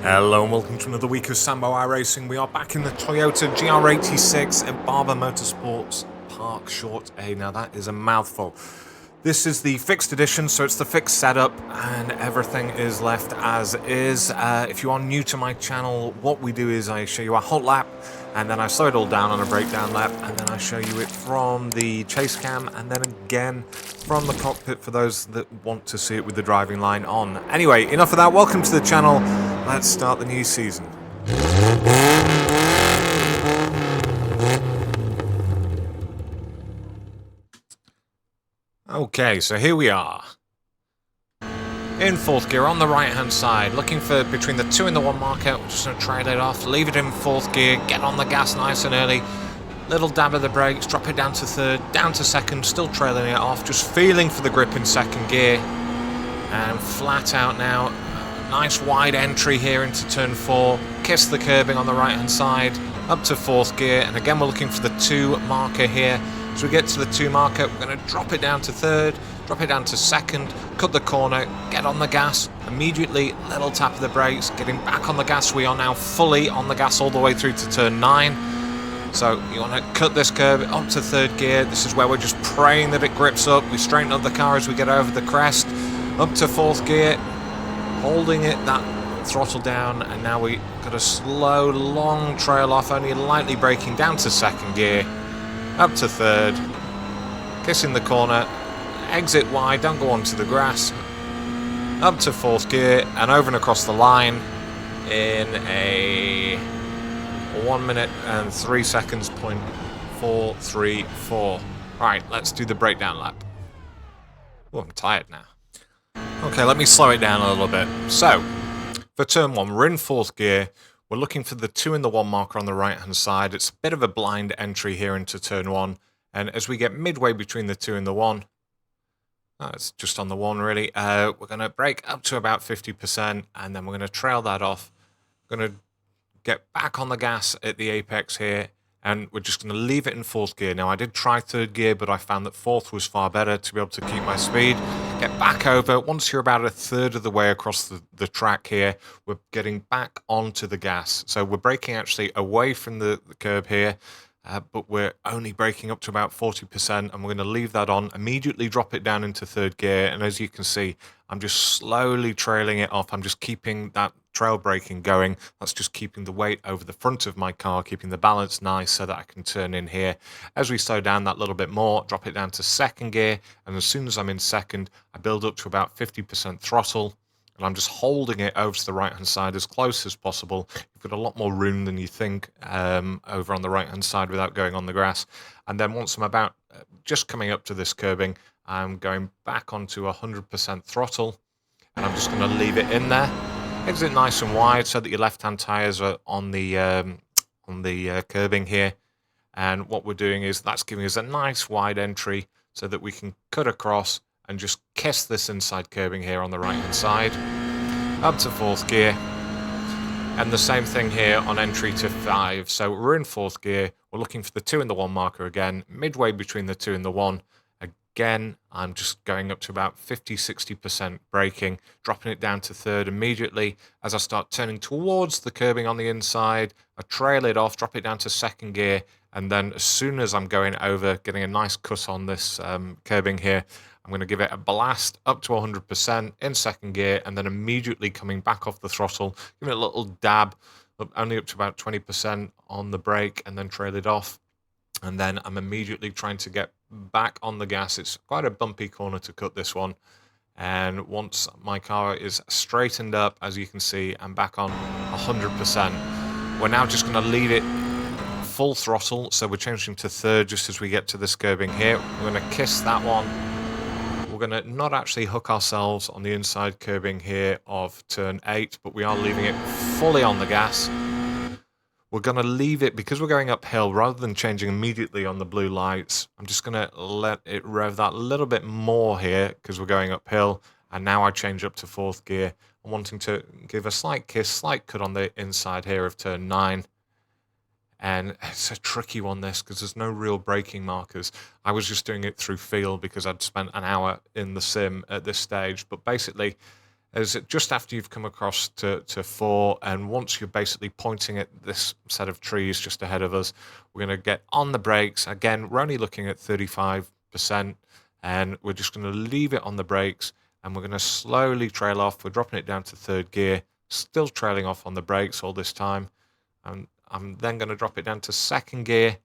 Hello and welcome to another week of Sambo iRacing. We are back in the Toyota GR86 at Barber Motorsports Barber Short A. Now that is a mouthful. This is the fixed edition, so it's the fixed setup and everything is left as is. If you are new to my channel, what we do is I show you a hot lap and then I slow it all down on a breakdown lap and then I show you it from the chase cam and then again from the cockpit for those that want to see it with the driving line on. Anyway, enough of that. Welcome to the channel. Let's start the new season. Okay, so here we are. In fourth gear on the right hand side, looking for between the 2 and the 1 marker. We're just going to trail it off, leave it in fourth gear, get on the gas nice and early. Little dab of the brakes, drop it down to third, down to second, still trailing it off, just feeling for the grip in second gear. And flat out now. Nice wide entry here into turn 4. Kiss the curbing on the right hand side, up to fourth gear. And again, we're looking for the 2 marker here. As we get to the 2 marker, we're going to drop it down to third, drop it down to second, cut the corner, get on the gas, immediately little tap of the brakes, getting back on the gas. We are now fully on the gas all the way through to turn 9. So you want to cut this curb up to third gear. This is where we're just praying that it grips up. We straighten up the car as we get over the crest, up to fourth gear, holding it, that throttle down, and now we got a slow, long trail off, only lightly braking down to second gear. Up to third, kissing the corner, exit wide, don't go onto the grass, up to fourth gear, and over and across the line in a 1 minute and 3 seconds, .434. Right, let's do the breakdown lap. Oh, I'm tired now. Okay, let me slow it down a little bit. So, for turn 1, we're in fourth gear. We're looking for the 2 and the 1 marker on the right-hand side. It's a bit of a blind entry here into turn 1. And as we get midway between the 2 and the 1, it's just on the 1 really, we're going to brake up to about 50%, and then we're going to trail that off. We're going to get back on the gas at the apex here, and we're just going to leave it in fourth gear. Now, I did try third gear, but I found that fourth was far better to be able to keep my speed. Get back over. Once you're about a third of the way across the track here, we're getting back onto the gas. So we're braking actually away from the curb here, but we're only braking up to about 40%, and we're going to leave that on, immediately drop it down into third gear, and as you can see, I'm just slowly trailing it off. I'm just keeping that trail braking going. That's just keeping the weight over the front of my car, keeping the balance nice so that I can turn in here. As we slow down that little bit more, drop it down to second gear, and as soon as I'm in second, I build up to about 50% throttle, and I'm just holding it over to the right-hand side as close as possible. You've got a lot more room than you think over on the right-hand side without going on the grass. And then once I'm about just coming up to this curbing, I'm going back onto 100% throttle, and I'm just going to leave it in there. Exit nice and wide so that your left-hand tyres are on the curbing here. And what we're doing is that's giving us a nice wide entry so that we can cut across and just kiss this inside curbing here on the right-hand side. Up to fourth gear. And the same thing here on entry to 5. So we're in fourth gear. We're looking for the 2 and the 1 marker again. Midway between the 2 and the 1. Again, I'm just going up to about 50-60% braking, dropping it down to third immediately. As I start turning towards the curbing on the inside, I trail it off, drop it down to second gear, and then as soon as I'm going over, getting a nice cut on this curbing here, I'm going to give it a blast up to 100% in second gear, and then immediately coming back off the throttle, give it a little dab, only up to about 20% on the brake, and then trail it off. And then I'm immediately trying to get back on the gas. It's quite a bumpy corner to cut this one. And once my car is straightened up, as you can see, I'm back on 100%. We're now just going to leave it full throttle. So we're changing to third just as we get to this curbing here. We're going to kiss that one. We're going to not actually hook ourselves on the inside curbing here of turn 8, but we are leaving it fully on the gas. We're going to leave it, because we're going uphill, rather than changing immediately on the blue lights, I'm just going to let it rev that a little bit more here, because we're going uphill, and now I change up to fourth gear. I'm wanting to give a slight kiss, slight cut on the inside here of turn 9, and it's a tricky one this, because there's no real braking markers. I was just doing it through feel, because I'd spent an hour in the sim at this stage, but basically, is just after you've come across to 4, and once you're basically pointing at this set of trees just ahead of us, we're going to get on the brakes. Again, we're only looking at 35%, and we're just going to leave it on the brakes, and we're going to slowly trail off. We're dropping it down to 3rd gear, still trailing off on the brakes all this time. And I'm then going to drop it down to 2nd gear,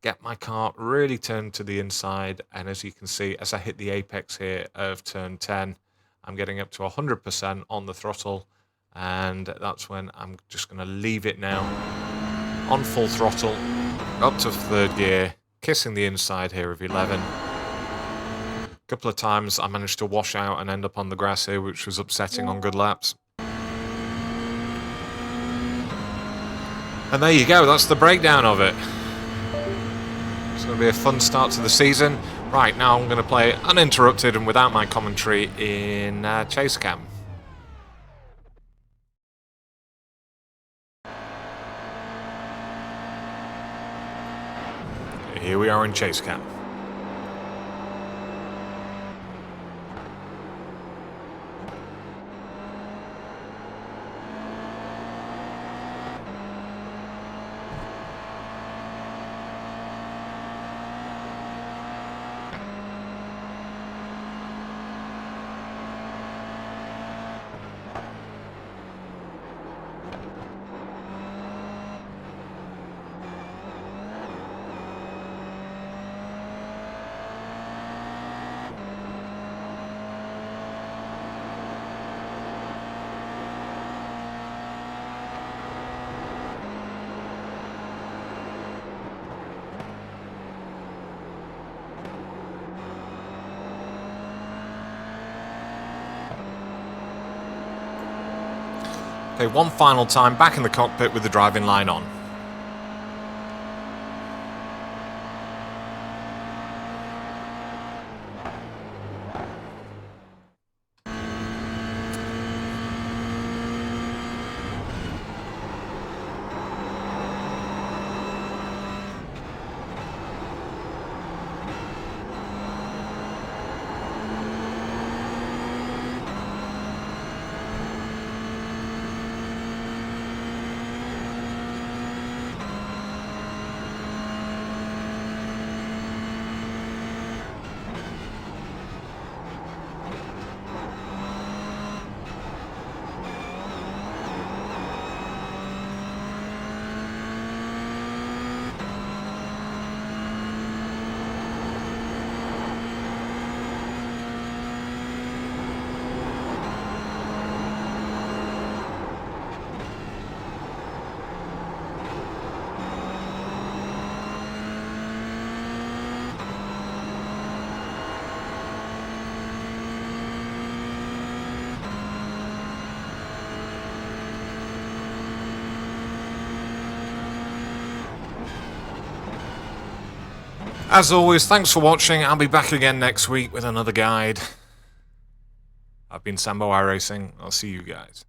get my car really turned to the inside, and as you can see, as I hit the apex here of turn 10, I'm getting up to 100% on the throttle, and that's when I'm just going to leave it now on full throttle, up to 3rd gear, kissing the inside here of 11. A couple of times I managed to wash out and end up on the grass here, which was upsetting on good laps. And there you go, that's the breakdown of it. It's going to be a fun start to the season. Right, now I'm going to play uninterrupted and without my commentary in Chase Cam. Here we are in Chase Cam. Okay, one final time back in the cockpit with the driving line on. As always, thanks for watching. I'll be back again next week with another guide. I've been Sambo iRacing. I'll see you guys.